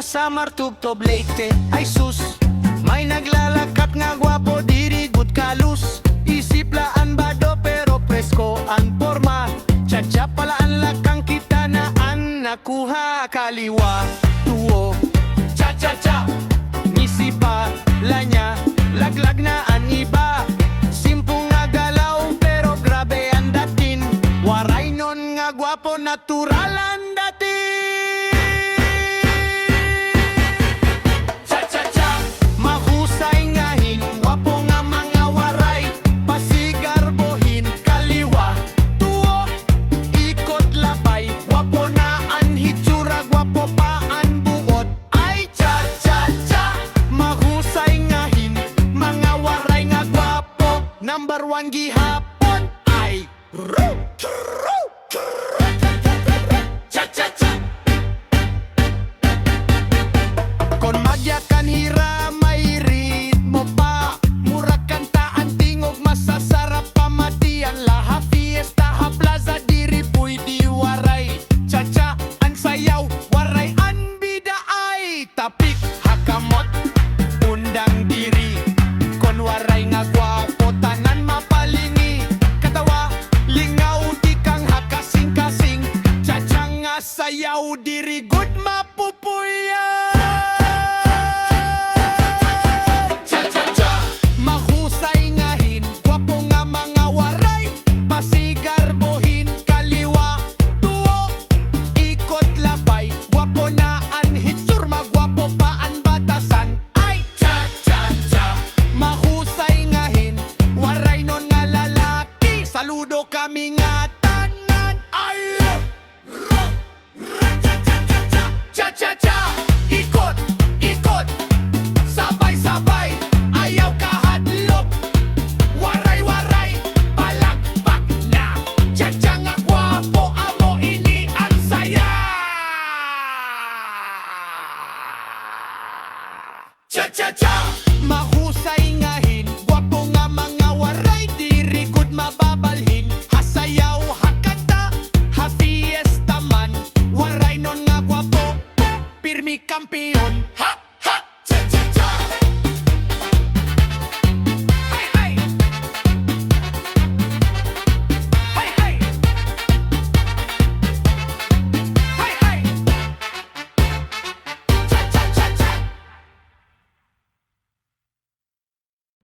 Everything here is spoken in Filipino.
sa Martubtob Leyte. Ay sus, may naglalakat nga gwapo diri gud kalus. Isiplaan bado pero presko ang forma. Tsa-tsa pala ang lakang kita na an nakuha kaliwa. Tuo, cha-cha-cha, ngisi pa lanya, laglag na ang iba. Simpong nga galaw pero grabe ang datin. Waray nun nga gwapo natural ang datin. Cha-cha-cha, mahusay nga hin, gwapo nga mga waray. Pasigarbohin kaliwa, tuo, ikot labay. Gwapo na ang hitsura, gwapo pa ang buot. Ay cha-cha-cha, mahusay nga hin, mga waray nga gwapo. Number 1 gihapon ay cha-cha-cha. Kon magyakan hira may ritmo pa. Murag kanta ang tingog masasarap pamati. Ang laha fiesta ha plaza diri pwede waray. Cha-cha ang sayaw, waray ang bida ay tapik hakamot undang diri. Kon waray nga gwapo